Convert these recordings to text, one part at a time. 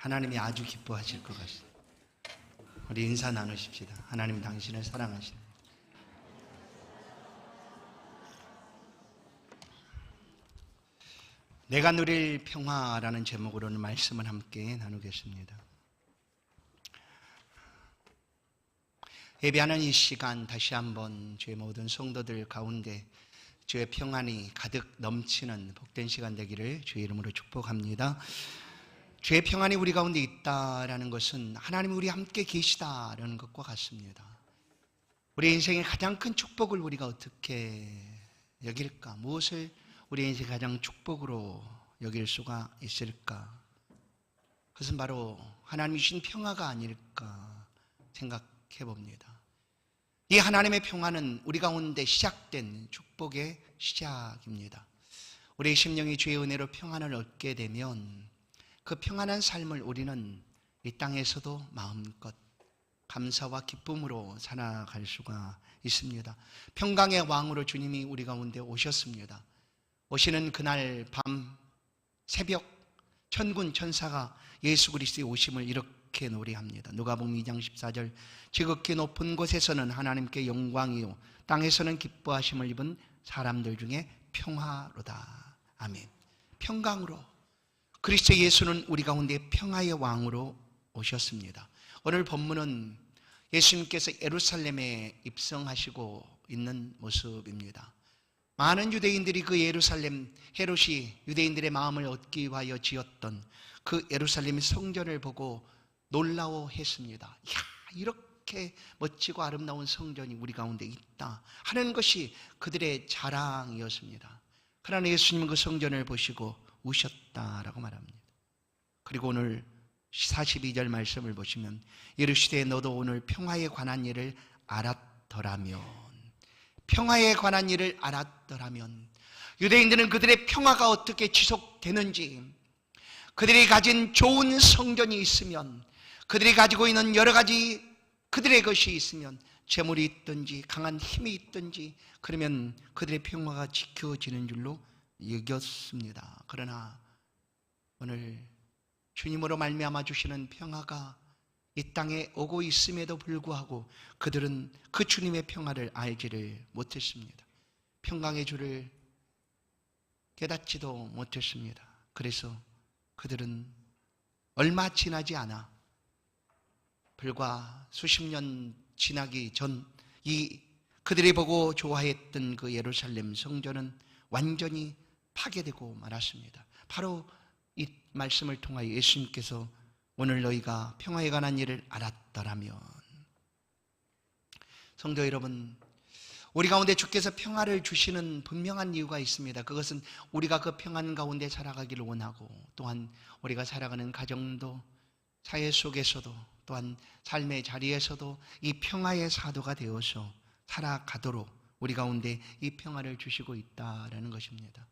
하나님이 아주 기뻐하실 것 같습니다. 우리 인사 나누십시다. 하나님 당신을 사랑하십니다. 내가 누릴 평화라는 제목으로는 말씀을 함께 나누겠습니다. 예배하는 이 시간 다시 한번 주의 모든 성도들 가운데 주의 평안이 가득 넘치는 복된 시간 되기를 주의 이름으로 축복합니다. 주의 평안이 우리 가운데 있다라는 것은 하나님이 우리 함께 계시다라는 것과 같습니다. 우리 인생의 가장 큰 축복을 우리가 어떻게 여길까? 무엇을 우리 인생의 가장 축복으로 여길 수가 있을까? 그것은 바로 하나님이 주신 평화가 아닐까 생각해 봅니다. 이 하나님의 평화는 우리 가운데 시작된 축복의 시작입니다. 우리의 심령이 주의 은혜로 평안을 얻게 되면 그 평안한 삶을 우리는 이 땅에서도 마음껏 감사와 기쁨으로 살아갈 수가 있습니다. 평강의 왕으로 주님이 우리 가운데 오셨습니다. 오시는 그날 밤 새벽 천군 천사가 예수 그리스도의 오심을 이렇게 노래합니다. 누가복음 2장 14절 지극히 높은 곳에서는 하나님께 영광이요 땅에서는 기뻐하심을 입은 사람들 중에 평화로다. 아멘. 평강으로 그리스도 예수는 우리 가운데 평화의 왕으로 오셨습니다. 오늘 본문은 예수님께서 예루살렘에 입성하시고 있는 모습입니다. 많은 유대인들이 그 예루살렘, 헤롯이 유대인들의 마음을 얻기 위하여 지었던 그 예루살렘 성전을 보고 놀라워했습니다. 이야, 이렇게 멋지고 아름다운 성전이 우리 가운데 있다 하는 것이 그들의 자랑이었습니다. 그러나 예수님은 그 성전을 보시고 우셨다라고 말합니다. 그리고 오늘 42절 말씀을 보시면 이르시되 너도 오늘 평화에 관한 일을 알았더라면, 평화에 관한 일을 알았더라면, 유대인들은 그들의 평화가 어떻게 지속되는지, 그들이 가진 좋은 성전이 있으면, 그들이 가지고 있는 여러 가지 그들의 것이 있으면, 재물이 있든지 강한 힘이 있든지, 그러면 그들의 평화가 지켜지는 줄로 여겼습니다. 그러나 오늘 주님으로 말미암아 주시는 평화가 이 땅에 오고 있음에도 불구하고 그들은 그 주님의 평화를 알지를 못했습니다. 평강의 주를 깨닫지도 못했습니다. 그래서 그들은 얼마 지나지 않아 불과 수십 년 지나기 전 이 그들이 보고 좋아했던 그 예루살렘 성전은 완전히 파괴되고 말았습니다. 바로 이 말씀을 통하여 예수님께서 오늘 너희가 평화에 관한 일을 알았더라면, 성도 여러분, 우리 가운데 주께서 평화를 주시는 분명한 이유가 있습니다. 그것은 우리가 그 평안 가운데 살아가기를 원하고, 또한 우리가 살아가는 가정도, 사회 속에서도, 또한 삶의 자리에서도 이 평화의 사도가 되어서 살아가도록 우리 가운데 이 평화를 주시고 있다라는 것입니다.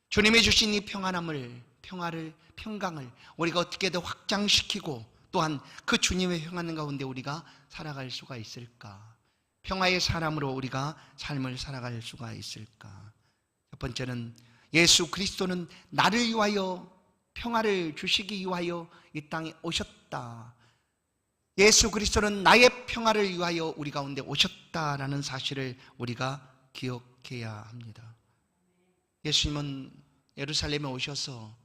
주님이 주신 이 평안함을, 평화를, 평강을 우리가 어떻게 더 확장시키고 또한 그 주님의 평안 가운데 우리가 살아갈 수가 있을까? 평화의 사람으로 우리가 삶을 살아갈 수가 있을까? 첫 번째는 예수 그리스도는 나를 위하여 평화를 주시기 위하여 이 땅에 오셨다. 예수 그리스도는 나의 평화를 위하여 우리 가운데 오셨다라는 사실을 우리가 기억해야 합니다. 예수님은 예루살렘에 오셔서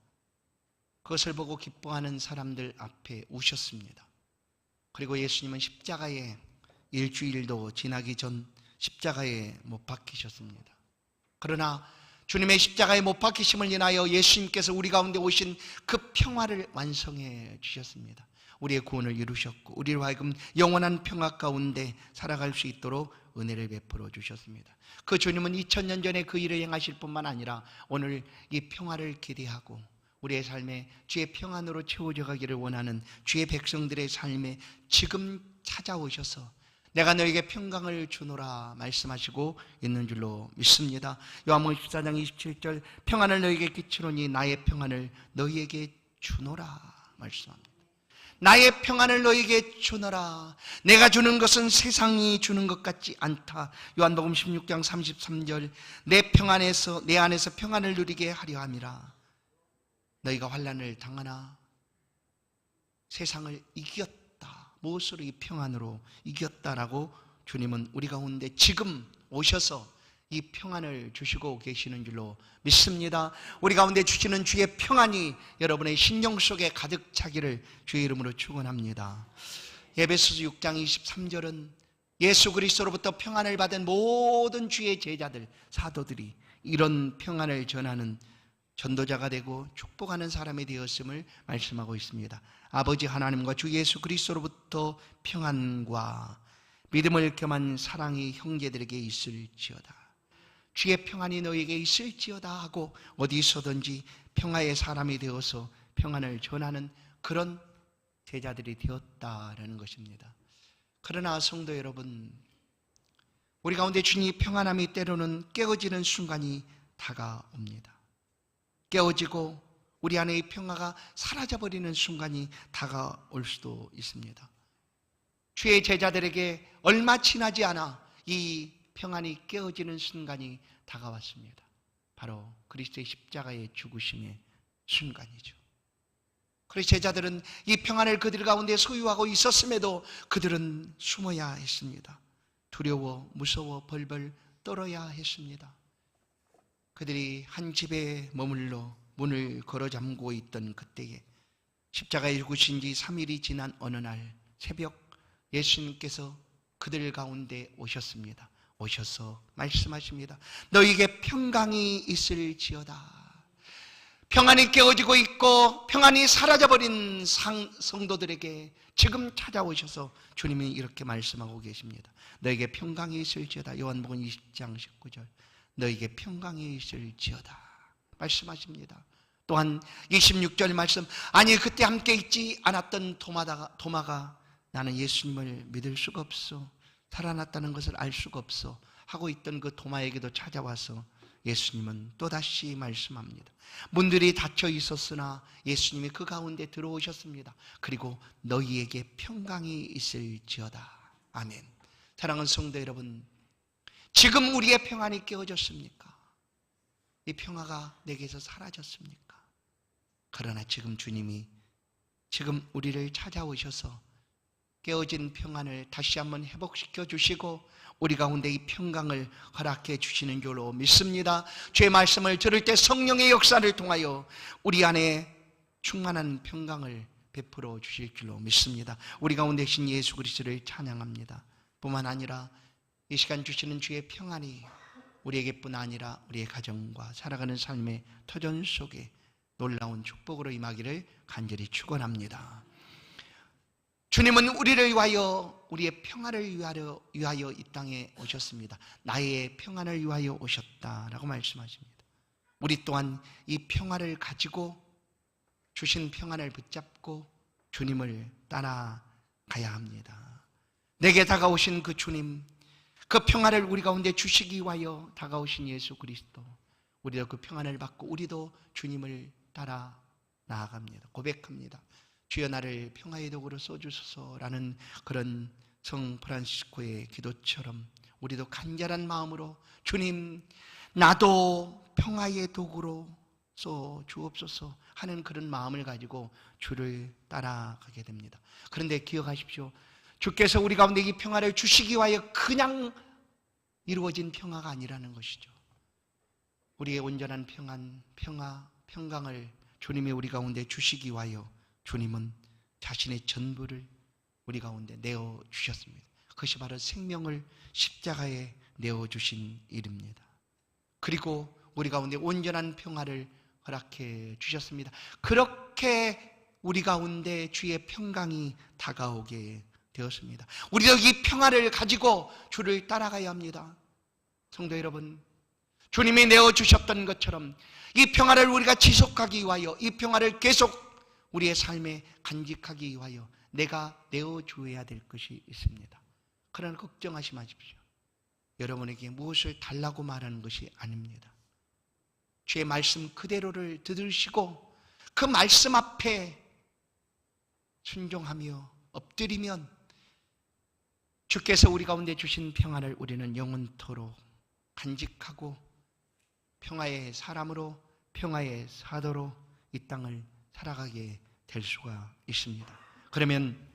그것을 보고 기뻐하는 사람들 앞에 우셨습니다. 그리고 예수님은 십자가에 일주일도 지나기 전 십자가에 못 박히셨습니다. 그러나 주님의 십자가에 못 박히심을 인하여 예수님께서 우리 가운데 오신 그 평화를 완성해 주셨습니다. 우리의 구원을 이루셨고 우리로 하여금 영원한 평화 가운데 살아갈 수 있도록 은혜를 베풀어 주셨습니다. 그 주님은 2000년 전에 그 일을 행하실 뿐만 아니라 오늘 이 평화를 기대하고 우리의 삶에 주의 평안으로 채워져 가기를 원하는 주의 백성들의 삶에 지금 찾아오셔서 내가 너에게 평강을 주노라 말씀하시고 있는 줄로 믿습니다. 요한복음 14장 27절 평안을 너에게 끼치노니 나의 평안을 너희에게 주노라 말씀합니다. 나의 평안을 너에게 주노라. 내가 주는 것은 세상이 주는 것 같지 않다. 요한복음 16장 33절 내 안에서 평안을 누리게 하려 함이라. 너희가 환난을 당하나 세상을 이겼다. 무엇으로? 이 평안으로 이겼다라고 주님은 우리 가운데 지금 오셔서 이 평안을 주시고 계시는 줄로 믿습니다. 우리 가운데 주시는 주의 평안이 여러분의 심령 속에 가득 차기를 주의 이름으로 축원합니다. 에베소서 6장 23절은 예수 그리스도로부터 평안을 받은 모든 주의 제자들, 사도들이 이런 평안을 전하는 전도자가 되고 축복하는 사람이 되었음을 말씀하고 있습니다. 아버지 하나님과 주 예수 그리스도로부터 평안과 믿음을 겸한 사랑이 형제들에게 있을지어다. 주의 평안이 너에게 있을지어다 하고 어디서든지 평화의 사람이 되어서 평안을 전하는 그런 제자들이 되었다라는 것입니다. 그러나 성도 여러분, 우리 가운데 주님이 평안함이 때로는 깨어지는 순간이 다가옵니다. 깨어지고 우리 안에 평화가 사라져버리는 순간이 다가올 수도 있습니다. 주의 제자들에게 얼마 지나지 않아 이 평안이 깨어지는 순간이 다가왔습니다. 바로 그리스도의 십자가의 죽으심의 순간이죠. 그래서 제자들은 이 평안을 그들 가운데 소유하고 있었음에도 그들은 숨어야 했습니다. 두려워, 무서워, 벌벌 떨어야 했습니다. 그들이 한 집에 머물러 문을 걸어 잠그고 있던 그때에 십자가에 죽으신 지 3일이 지난 어느 날 새벽 예수님께서 그들 가운데 오셨습니다. 오셔서 말씀하십니다. 너에게 평강이 있을지어다. 평안이 깨어지고 있고 평안이 사라져버린 성도들에게 지금 찾아오셔서 주님이 이렇게 말씀하고 계십니다. 너에게 평강이 있을지어다. 요한복음 20장 19절 너에게 평강이 있을지어다 말씀하십니다. 또한 26절 말씀, 아니 그때 함께 있지 않았던 도마가 나는 예수님을 믿을 수가 없어, 살아났다는 것을 알 수가 없어 하고 있던 그 도마에게도 찾아와서 예수님은 또다시 말씀합니다. 문들이 닫혀 있었으나 예수님이 그 가운데 들어오셨습니다. 그리고 너희에게 평강이 있을지어다. 아멘. 사랑하는 성도 여러분, 지금 우리의 평안이 깨어졌습니까? 이 평화가 내게서 사라졌습니까? 그러나 지금 주님이 지금 우리를 찾아오셔서 깨어진 평안을 다시 한번 회복시켜 주시고 우리 가운데 이 평강을 허락해 주시는 줄로 믿습니다. 주의 말씀을 들을 때 성령의 역사를 통하여 우리 안에 충만한 평강을 베풀어 주실 줄로 믿습니다. 우리 가운데 신 예수 그리스도를 찬양합니다. 뿐만 아니라 이 시간 주시는 주의 평안이 우리에게뿐 아니라 우리의 가정과 살아가는 삶의 터전 속에 놀라운 축복으로 임하기를 간절히 축원합니다. 주님은 우리를 위하여 우리의 평안을 위하여 이 땅에 오셨습니다. 나의 평안을 위하여 오셨다라고 말씀하십니다. 우리 또한 이 평안을 가지고 주신 평안을 붙잡고 주님을 따라가야 합니다. 내게 다가오신 그 주님, 그 평안을 우리 가운데 주시기 위하여 다가오신 예수 그리스도, 우리도 그 평안을 받고 우리도 주님을 따라 나아갑니다. 고백합니다. 주여 나를 평화의 도구로 써주소서라는 그런 성 프란시스코의 기도처럼 우리도 간절한 마음으로 주님 나도 평화의 도구로 써 주옵소서 하는 그런 마음을 가지고 주를 따라가게 됩니다. 그런데 기억하십시오. 주께서 우리 가운데 이 평화를 주시기 위하여 그냥 이루어진 평화가 아니라는 것이죠. 우리의 온전한 평강을 주님이 우리 가운데 주시기 위하여 주님은 자신의 전부를 우리 가운데 내어주셨습니다. 그것이 바로 생명을 십자가에 내어주신 일입니다. 그리고 우리 가운데 온전한 평화를 허락해 주셨습니다. 그렇게 우리 가운데 주의 평강이 다가오게 되었습니다. 우리도 이 평화를 가지고 주를 따라가야 합니다. 성도 여러분, 주님이 내어주셨던 것처럼 이 평화를 우리가 지속하기 위하여 이 평화를 계속 우리의 삶에 간직하기 위하여 내가 내어주어야 될 것이 있습니다. 그러나 걱정하지 마십시오. 여러분에게 무엇을 달라고 말하는 것이 아닙니다. 주의 말씀 그대로를 들으시고 그 말씀 앞에 순종하며 엎드리면 주께서 우리 가운데 주신 평안을 우리는 영원토록 간직하고 평화의 사람으로 평화의 사도로 이 땅을 살아가게 될 수가 있습니다. 그러면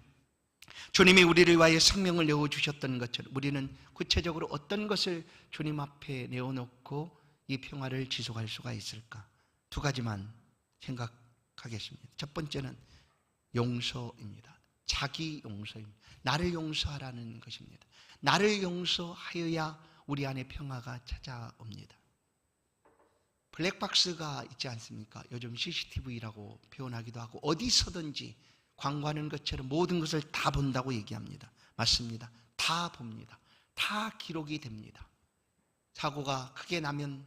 주님이 우리를 위하여 생명을 내어주셨던 것처럼 우리는 구체적으로 어떤 것을 주님 앞에 내어놓고 이 평화를 지속할 수가 있을까? 두 가지만 생각하겠습니다. 첫 번째는 용서입니다. 자기 용서입니다. 나를 용서하라는 것입니다. 나를 용서하여야 우리 안에 평화가 찾아옵니다. 블랙박스가 있지 않습니까? 요즘 CCTV라고 표현하기도 하고 어디서든지 광고하는 것처럼 모든 것을 다 본다고 얘기합니다. 맞습니다. 다 봅니다. 다 기록이 됩니다. 사고가 크게 나면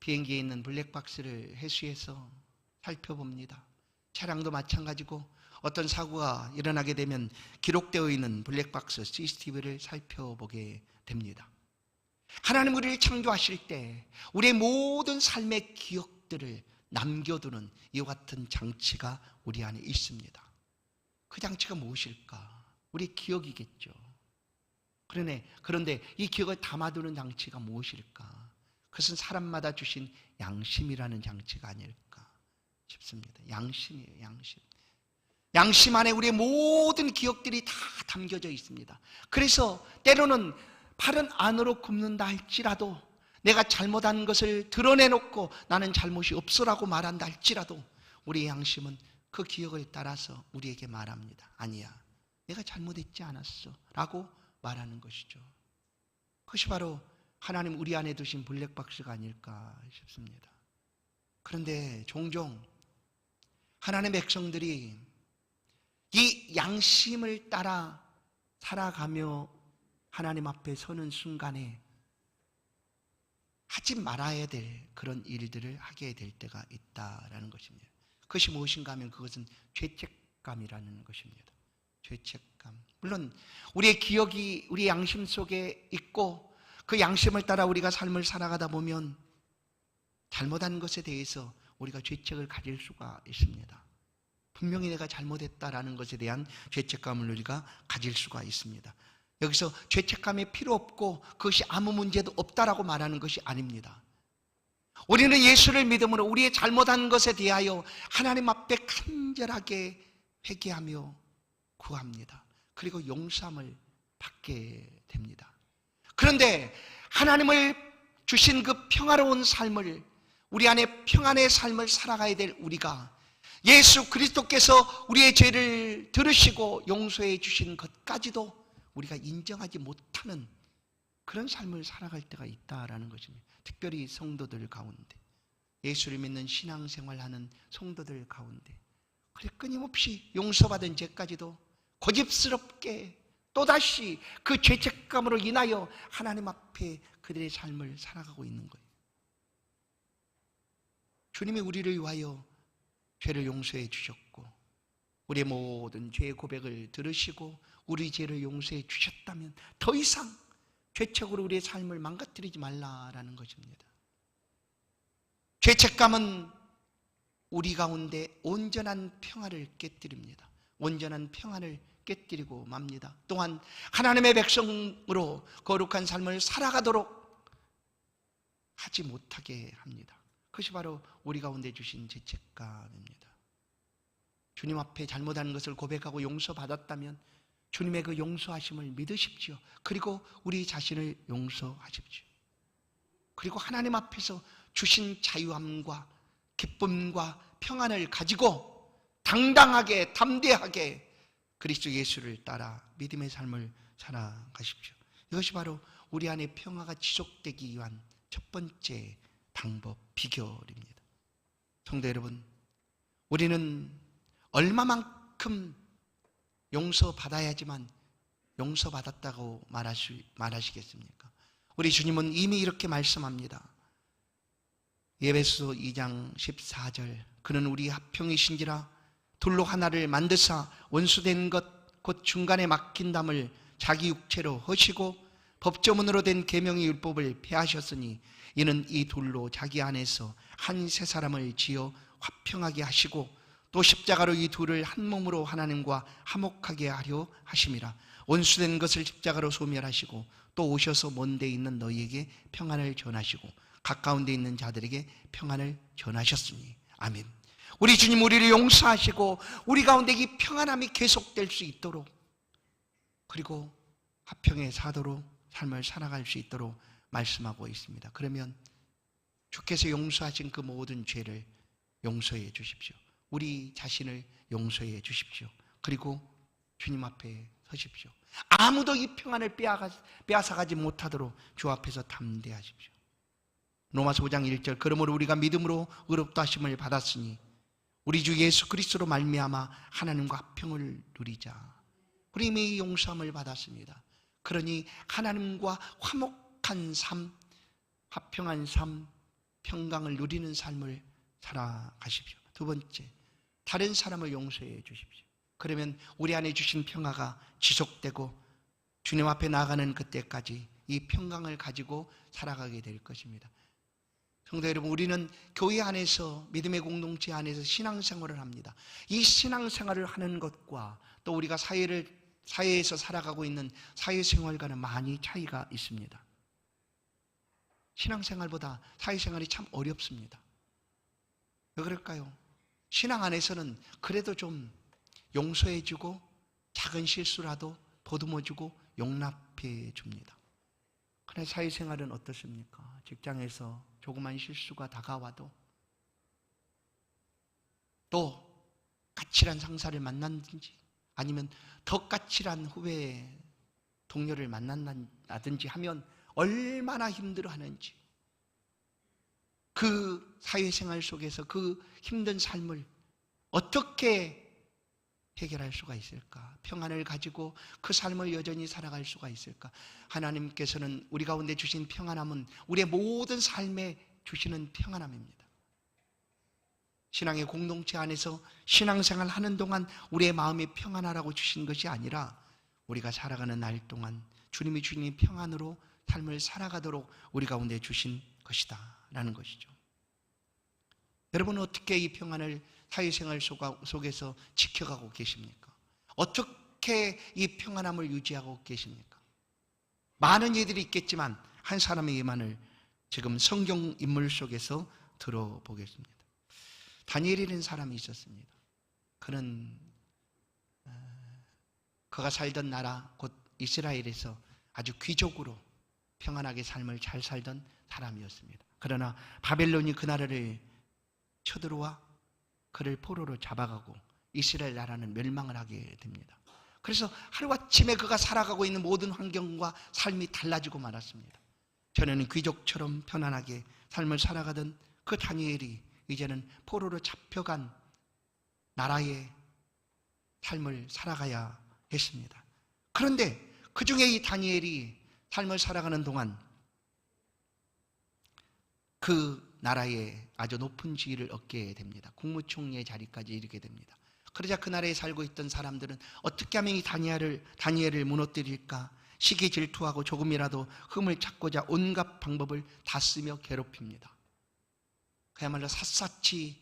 비행기에 있는 블랙박스를 회수해서 살펴봅니다. 차량도 마찬가지고 어떤 사고가 일어나게 되면 기록되어 있는 블랙박스 CCTV를 살펴보게 됩니다. 하나님 우리를 창조하실 때 우리의 모든 삶의 기억들을 남겨두는 이와 같은 장치가 우리 안에 있습니다. 그 장치가 무엇일까? 우리의 기억이겠죠. 그런데 이 기억을 담아두는 장치가 무엇일까? 그것은 사람마다 주신 양심이라는 장치가 아닐까 싶습니다. 양심이에요. 양심. 양심 안에 우리의 모든 기억들이 다 담겨져 있습니다. 그래서 때로는 팔은 안으로 굽는다 할지라도 내가 잘못한 것을 드러내놓고 나는 잘못이 없어라고 말한다 할지라도 우리의 양심은 그 기억을 따라서 우리에게 말합니다. 아니야, 내가 잘못했지 않았어 라고 말하는 것이죠. 그것이 바로 하나님 우리 안에 두신 블랙박스가 아닐까 싶습니다. 그런데 종종 하나님의 백성들이 이 양심을 따라 살아가며 하나님 앞에 서는 순간에 하지 말아야 될 그런 일들을 하게 될 때가 있다라는 것입니다. 그것이 무엇인가 하면 그것은 죄책감이라는 것입니다. 죄책감. 물론 우리의 기억이 우리 양심 속에 있고 그 양심을 따라 우리가 삶을 살아가다 보면 잘못한 것에 대해서 우리가 죄책을 가질 수가 있습니다. 분명히 내가 잘못했다라는 것에 대한 죄책감을 우리가 가질 수가 있습니다. 여기서 죄책감이 필요 없고 그것이 아무 문제도 없다라고 말하는 것이 아닙니다. 우리는 예수를 믿음으로 우리의 잘못한 것에 대하여 하나님 앞에 간절하게 회개하며 구합니다. 그리고 용서함을 받게 됩니다. 그런데 하나님을 주신 그 평화로운 삶을, 우리 안에 평안의 삶을 살아가야 될 우리가 예수 그리스도께서 우리의 죄를 들으시고 용서해 주신 것까지도 우리가 인정하지 못하는 그런 삶을 살아갈 때가 있다라는 것입니다. 특별히 성도들 가운데, 예수를 믿는 신앙생활하는 성도들 가운데 그래 끊임없이 용서받은 죄까지도 고집스럽게 또다시 그 죄책감으로 인하여 하나님 앞에 그들의 삶을 살아가고 있는 거예요. 주님이 우리를 위하여 죄를 용서해 주셨고 우리의 모든 죄의 고백을 들으시고 우리 죄를 용서해 주셨다면 더 이상 죄책으로 우리의 삶을 망가뜨리지 말라라는 것입니다. 죄책감은 우리 가운데 온전한 평화를 깨뜨립니다. 온전한 평안을 깨뜨리고 맙니다. 또한 하나님의 백성으로 거룩한 삶을 살아가도록 하지 못하게 합니다. 그것이 바로 우리 가운데 주신 죄책감입니다. 주님 앞에 잘못한 것을 고백하고 용서받았다면 주님의 그 용서하심을 믿으십시오. 그리고 우리 자신을 용서하십시오. 그리고 하나님 앞에서 주신 자유함과 기쁨과 평안을 가지고 당당하게 담대하게 그리스도 예수를 따라 믿음의 삶을 살아가십시오. 이것이 바로 우리 안에 평화가 지속되기 위한 첫 번째 방법, 비결입니다. 성도 여러분, 우리는 얼마만큼 용서받아야지만 용서받았다고 말하시겠습니까? 우리 주님은 이미 이렇게 말씀합니다. 에베소 2장 14절, 그는 우리 합평이신지라 돌로 하나를 만드사 원수된 것 곧 중간에 막힌 담을 자기 육체로 허시고 법조문으로 된 계명의 율법을 폐하셨으니 이는 이 돌로 자기 안에서 한 새 사람을 지어 화평하게 하시고 또 십자가로 이 둘을 한 몸으로 하나님과 화목하게 하려 하심이라. 원수된 것을 십자가로 소멸하시고 또 오셔서 먼 데 있는 너희에게 평안을 전하시고 가까운 데 있는 자들에게 평안을 전하셨으니. 아멘. 우리 주님 우리를 용서하시고 우리 가운데 이 평안함이 계속될 수 있도록, 그리고 화평의 사도로 삶을 살아갈 수 있도록 말씀하고 있습니다. 그러면 주께서 용서하신 그 모든 죄를 용서해 주십시오. 우리 자신을 용서해 주십시오. 그리고 주님 앞에 서십시오. 아무도 이 평안을 빼앗아가지 못하도록 주 앞에서 담대하십시오. 로마서 5장 1절, 그러므로 우리가 믿음으로 의롭다 하심을 받았으니 우리 주 예수 그리스도로 말미암아 하나님과 화평을 누리자. 우리 이미 용서함을 받았습니다. 그러니 하나님과 화목한 삶, 화평한 삶, 평강을 누리는 삶을 살아가십시오. 두 번째, 다른 사람을 용서해 주십시오. 그러면 우리 안에 주신 평화가 지속되고 주님 앞에 나아가는 그때까지 이 평강을 가지고 살아가게 될 것입니다. 성도 여러분, 우리는 교회 안에서, 믿음의 공동체 안에서 신앙생활을 합니다. 이 신앙생활을 하는 것과 또 우리가 사회에서 살아가고 있는 사회생활과는 많이 차이가 있습니다. 신앙생활보다 사회생활이 참 어렵습니다. 왜 그럴까요? 신앙 안에서는 그래도 좀 용서해주고 작은 실수라도 보듬어주고 용납해 줍니다. 그러나 사회생활은 어떻습니까? 직장에서 조그만 실수가 다가와도, 또 까칠한 상사를 만났든지 아니면 더 까칠한 후배 동료를 만난다든지 하면 얼마나 힘들어하는지, 그 사회생활 속에서 그 힘든 삶을 어떻게 해결할 수가 있을까? 평안을 가지고 그 삶을 여전히 살아갈 수가 있을까? 하나님께서는 우리 가운데 주신 평안함은 우리의 모든 삶에 주시는 평안함입니다. 신앙의 공동체 안에서 신앙생활 하는 동안 우리의 마음이 평안하라고 주신 것이 아니라 우리가 살아가는 날 동안 주님이 주신 평안으로 삶을 살아가도록 우리 가운데 주신 것이다 라는 것이죠. 여러분은 어떻게 이 평안을 사회생활 속에서 지켜가고 계십니까? 어떻게 이 평안함을 유지하고 계십니까? 많은 이들이 있겠지만 한 사람의 예만을 지금 성경 인물 속에서 들어보겠습니다. 다니엘이라는 사람이 있었습니다. 그는 그가 살던 나라 곧 이스라엘에서 아주 귀족으로 평안하게 삶을 잘 살던 사람이었습니다. 그러나 바벨론이 그 나라를 쳐들어와 그를 포로로 잡아가고 이스라엘 나라는 멸망을 하게 됩니다. 그래서 하루아침에 그가 살아가고 있는 모든 환경과 삶이 달라지고 말았습니다. 전에는 귀족처럼 편안하게 삶을 살아가던 그 다니엘이 이제는 포로로 잡혀간 나라의 삶을 살아가야 했습니다. 그런데 그 중에 이 다니엘이 삶을 살아가는 동안 그 나라에 아주 높은 지위를 얻게 됩니다. 국무총리의 자리까지 이르게 됩니다. 그러자 그 나라에 살고 있던 사람들은 어떻게 하면 이 다니엘을 무너뜨릴까 시기 질투하고 조금이라도 흠을 찾고자 온갖 방법을 다 쓰며 괴롭힙니다. 그야말로 샅샅이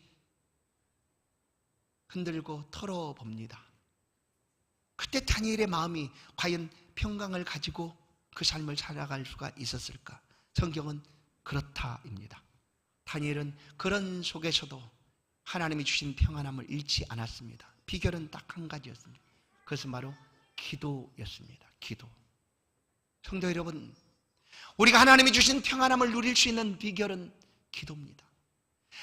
흔들고 털어봅니다. 그때 다니엘의 마음이 과연 평강을 가지고 그 삶을 살아갈 수가 있었을까? 성경은 그렇다입니다. 다니엘은 그런 속에서도 하나님이 주신 평안함을 잃지 않았습니다. 비결은 딱 한 가지였습니다. 그것은 바로 기도였습니다. 기도. 성도 여러분, 우리가 하나님이 주신 평안함을 누릴 수 있는 비결은 기도입니다.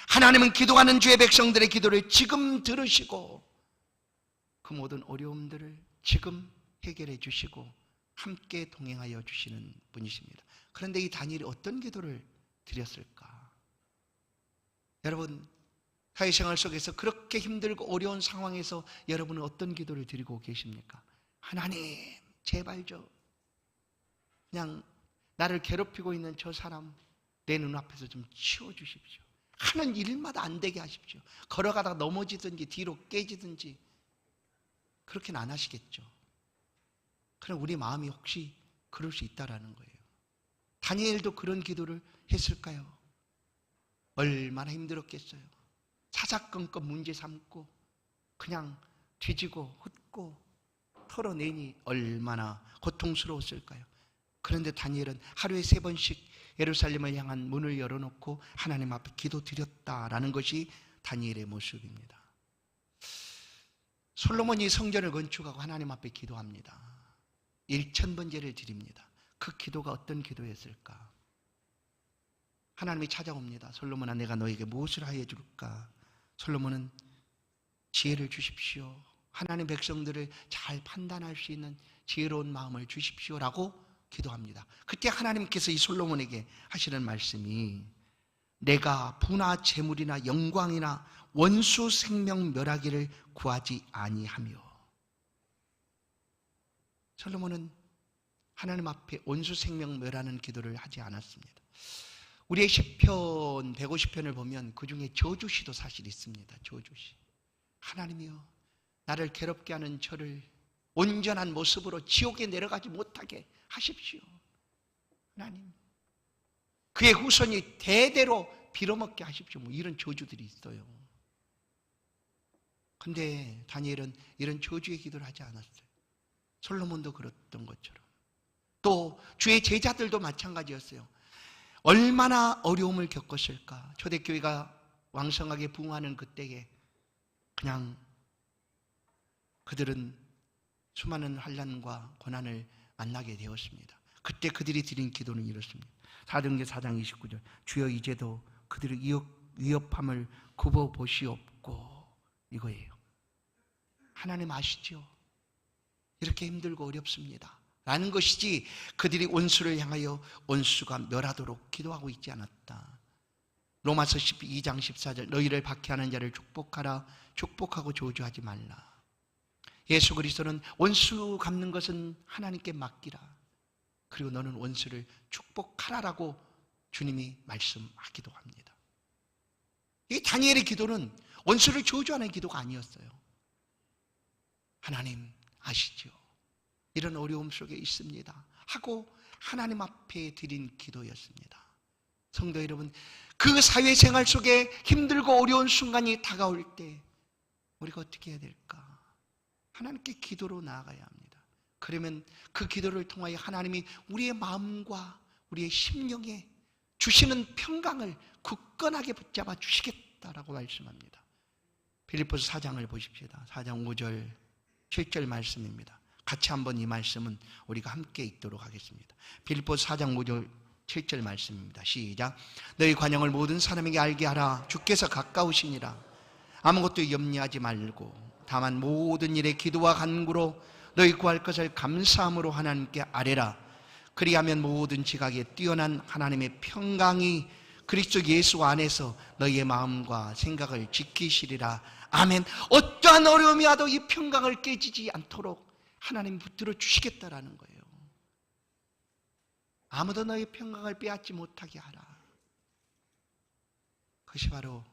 하나님은 기도하는 주의 백성들의 기도를 지금 들으시고 그 모든 어려움들을 지금 해결해 주시고 함께 동행하여 주시는 분이십니다. 그런데 이 다니엘이 어떤 기도를 드렸을까? 여러분, 사회생활 속에서 그렇게 힘들고 어려운 상황에서 여러분은 어떤 기도를 드리고 계십니까? 하나님, 제발 그냥 나를 괴롭히고 있는 저 사람 내 눈앞에서 좀 치워주십시오. 하는 일마다 안 되게 하십시오. 걸어가다가 넘어지든지 뒤로 깨지든지 그렇게는 안 하시겠죠. 그럼 우리 마음이 혹시 그럴 수 있다라는 거예요. 다니엘도 그런 기도를 했을까요? 얼마나 힘들었겠어요. 사사건건 문제 삼고 그냥 뒤지고 흩고 털어내니 얼마나 고통스러웠을까요? 그런데 다니엘은 하루에 3번씩 예루살렘을 향한 문을 열어놓고 하나님 앞에 기도드렸다라는 것이 다니엘의 모습입니다. 솔로몬이 성전을 건축하고 하나님 앞에 기도합니다. 1000번제를 드립니다. 그 기도가 어떤 기도였을까? 하나님이 찾아옵니다. 솔로몬아, 내가 너에게 무엇을 하여 줄까? 솔로몬은 지혜를 주십시오. 하나님 백성들을 잘 판단할 수 있는 지혜로운 마음을 주십시오라고 기도합니다. 그때 하나님께서 이 솔로몬에게 하시는 말씀이 내가 부나 재물이나 영광이나 원수 생명 멸하기를 구하지 아니하며. 솔로몬은 하나님 앞에 원수 생명 멸하는 기도를 하지 않았습니다. 우리의 시편 150편을 보면 그 중에 저주시도 사실 있습니다. 저주시. 하나님이여, 나를 괴롭게 하는 저를 온전한 모습으로 지옥에 내려가지 못하게 하십시오. 하나님, 그의 후손이 대대로 빌어먹게 하십시오. 뭐 이런 저주들이 있어요. 근데 다니엘은 이런 저주의 기도를 하지 않았어요. 솔로몬도 그랬던 것처럼. 또 주의 제자들도 마찬가지였어요. 얼마나 어려움을 겪었을까. 초대교회가 왕성하게 부흥하는 그때에 그냥 그들은 수많은 환난과 고난을 만나게 되었습니다. 그때 그들이 드린 기도는 이렇습니다. 사도행전 4장 29절 주여 이제도 그들의 위협함을 굽어보시옵고. 이거예요. 하나님 아시죠? 이렇게 힘들고 어렵습니다 라는 것이지 그들이 원수를 향하여 원수가 멸하도록 기도하고 있지 않았다. 로마서 12장 14절 너희를 박해하는 자를 축복하라. 축복하고 저주하지 말라. 예수 그리스도는 원수 갚는 것은 하나님께 맡기라. 그리고 너는 원수를 축복하라라고 주님이 말씀하기도 합니다. 이 다니엘의 기도는 원수를 저주하는 기도가 아니었어요. 하나님 아시죠? 이런 어려움 속에 있습니다 하고 하나님 앞에 드린 기도였습니다. 성도 여러분, 그 사회생활 속에 힘들고 어려운 순간이 다가올 때 우리가 어떻게 해야 될까? 하나님께 기도로 나아가야 합니다. 그러면 그 기도를 통하여 하나님이 우리의 마음과 우리의 심령에 주시는 평강을 굳건하게 붙잡아 주시겠다라고 말씀합니다. 빌립보서 4장을 보십시다. 4장 5절 7절 말씀입니다. 같이 한번 이 말씀은 우리가 함께 읽도록 하겠습니다. 빌립보서 4장 5절 7절 말씀입니다. 시작. 너희 관용을 모든 사람에게 알게 하라. 주께서 가까우시니라. 아무것도 염려하지 말고 다만 모든 일에 기도와 간구로 너희 구할 것을 감사함으로 하나님께 아뢰라. 그리하면 모든 지각에 뛰어난 하나님의 평강이 그리스도 예수 안에서 너희의 마음과 생각을 지키시리라. 아멘. 어떠한 어려움이 와도 이 평강을 깨지지 않도록 하나님 붙들어 주시겠다라는 거예요. 아무도 너희 평강을 빼앗지 못하게 하라. 그것이 바로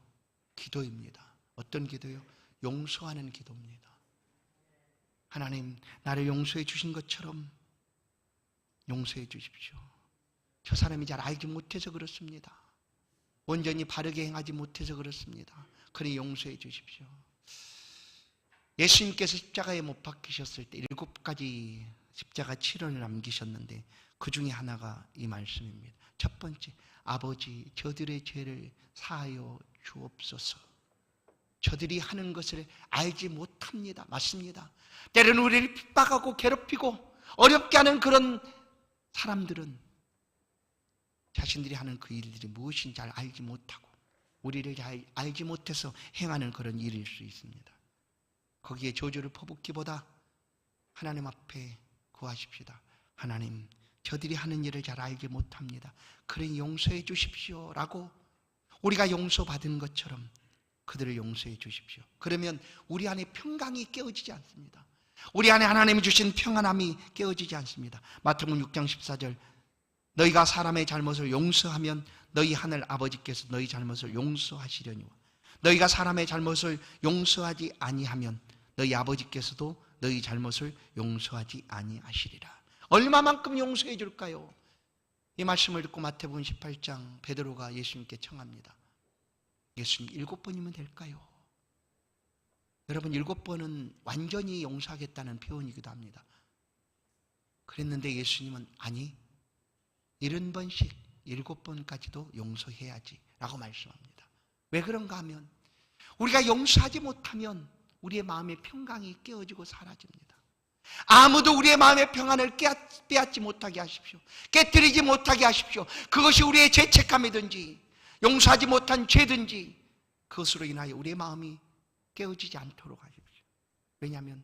기도입니다. 어떤 기도요? 용서하는 기도입니다. 하나님, 나를 용서해 주신 것처럼 용서해 주십시오. 저 사람이 잘 알지 못해서 그렇습니다. 온전히 바르게 행하지 못해서 그렇습니다. 그러니 용서해 주십시오. 예수님께서 십자가에 못 박히셨을 때 7가지 십자가 치료를 남기셨는데 그 중에 하나가 이 말씀입니다. 첫 번째, 아버지 저들의 죄를 사하여 주옵소서. 저들이 하는 것을 알지 못합니다. 맞습니다. 때로는 우리를 핍박하고 괴롭히고 어렵게 하는 그런 사람들은 자신들이 하는 그 일들이 무엇인지 잘 알지 못하고 우리를 잘 알지 못해서 행하는 그런 일일 수 있습니다. 거기에 저주를 퍼붓기보다 하나님 앞에 구하십시다. 하나님, 저들이 하는 일을 잘 알지 못합니다. 그러니 용서해 주십시오 라고 우리가 용서받은 것처럼 그들을 용서해 주십시오. 그러면 우리 안에 평강이 깨어지지 않습니다. 우리 안에 하나님이 주신 평안함이 깨어지지 않습니다. 마태복음 6장 14절 너희가 사람의 잘못을 용서하면 너희 하늘 아버지께서 너희 잘못을 용서하시려니와 너희가 사람의 잘못을 용서하지 아니하면 너희 아버지께서도 너희 잘못을 용서하지 아니하시리라. 얼마만큼 용서해 줄까요? 이 말씀을 듣고 마태복음 18장 베드로가 예수님께 청합니다. 예수님 7번이면 될까요? 여러분 7번은 완전히 용서하겠다는 표현이기도 합니다. 그랬는데 예수님은 아니 70번씩 7번까지도 용서해야지 라고 말씀합니다. 왜 그런가 하면 우리가 용서하지 못하면 우리의 마음의 평강이 깨어지고 사라집니다. 아무도 우리의 마음의 평안을 빼앗지 못하게 하십시오. 깨뜨리지 못하게 하십시오. 그것이 우리의 죄책감이든지 용서하지 못한 죄든지 그것으로 인하여 우리의 마음이 깨어지지 않도록 하십시오. 왜냐하면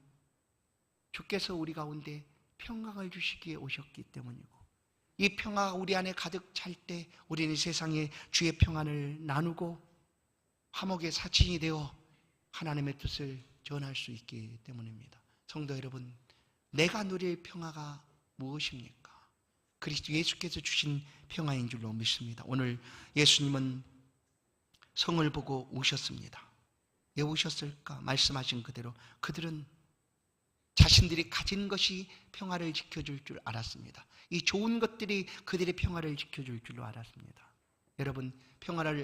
주께서 우리 가운데 평강을 주시기에 오셨기 때문이고, 이 평화가 우리 안에 가득 찰 때 우리는 세상에 주의 평안을 나누고 화목의 사친이 되어 하나님의 뜻을 전할 수 있기 때문입니다. 성도 여러분, 내가 누릴 평화가 무엇입니까? 그리스도 예수께서 주신 평화인 줄로 믿습니다. 오늘 예수님은 성을 보고 우셨습니다. 왜 우셨을까? 말씀하신 그대로 그들은 자신들이 가진 것이 평화를 지켜줄 줄 알았습니다. 이 좋은 것들이 그들의 평화를 지켜줄 줄로 알았습니다. 여러분,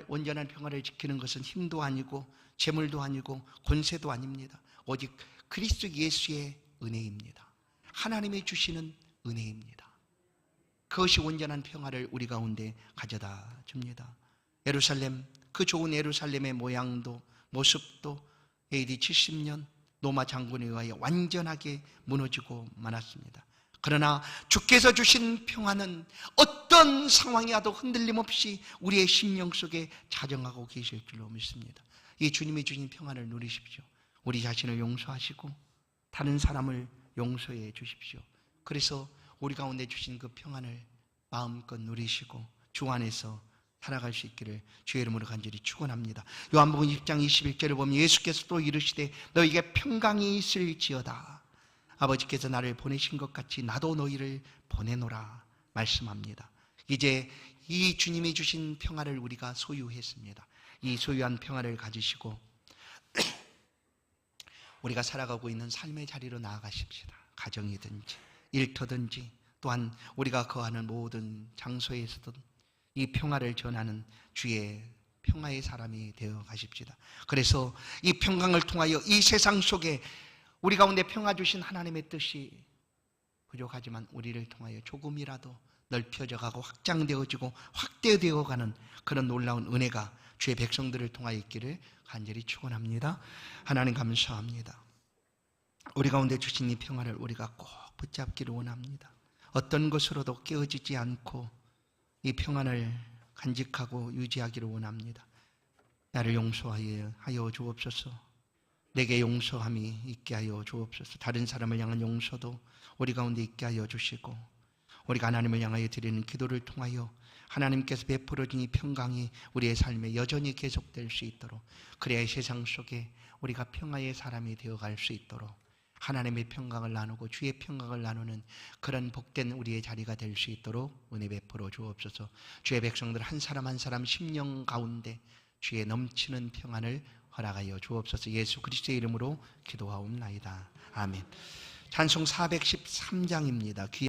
온전한 평화를 지키는 것은 힘도 아니고 재물도 아니고 권세도 아닙니다. 오직 그리스도 예수의 은혜입니다. 하나님이 주시는 은혜입니다. 그것이 온전한 평화를 우리 가운데 가져다 줍니다. 예루살렘, 그 좋은 예루살렘의 모양도 모습도 AD 70년 로마 장군에 의하여 완전하게 무너지고 말았습니다. 그러나 주께서 주신 평화는 어떤 상황이 와도 흔들림 없이 우리의 심령 속에 자정하고 계실 줄로 믿습니다. 이 주님이 주신 평화를 누리십시오. 우리 자신을 용서하시고 다른 사람을 용서해 주십시오. 그래서 우리 가운데 주신 그 평안을 마음껏 누리시고 주 안에서 살아갈 수 있기를 주의 이름으로 간절히 축원합니다. 요한복음 20장 21절을 보면 예수께서 또 이르시되 너희에게 평강이 있을지어다. 아버지께서 나를 보내신 것 같이 나도 너희를 보내노라 말씀합니다. 이제 이 주님이 주신 평화를 우리가 소유했습니다. 이 소유한 평화를 가지시고 우리가 살아가고 있는 삶의 자리로 나아가십시다. 가정이든지 일터든지 또한 우리가 거하는 모든 장소에서든 이 평화를 전하는 주의 평화의 사람이 되어 가십시다. 그래서 이 평강을 통하여 이 세상 속에 우리 가운데 평화 주신 하나님의 뜻이 부족하지만 우리를 통하여 조금이라도 넓혀져 가고 확장되어지고 확대되어 가는 그런 놀라운 은혜가 주의 백성들을 통하여 있기를 간절히 축원합니다. 하나님 감사합니다. 우리 가운데 주신 이 평화를 우리가 꼭 붙잡기를 원합니다. 어떤 것으로도 깨어지지 않고 이 평안을 간직하고 유지하기를 원합니다. 나를 용서하여 주옵소서. 내게 용서함이 있게 하여 주옵소서. 다른 사람을 향한 용서도 우리 가운데 있게 하여 주시고 우리가 하나님을 향하여 드리는 기도를 통하여 하나님께서 베풀어 준 이 평강이 우리의 삶에 여전히 계속될 수 있도록, 그래야 세상 속에 우리가 평화의 사람이 되어갈 수 있도록 하나님의 평강을 나누고 주의 평강을 나누는 그런 복된 우리의 자리가 될 수 있도록 은혜 베풀어 주옵소서. 주의 백성들 한 사람 한 사람 심령 가운데 주의 넘치는 평안을 허락하여 주옵소서. 예수 그리스도의 이름으로 기도하옵나이다. 아멘. 찬송 413장입니다.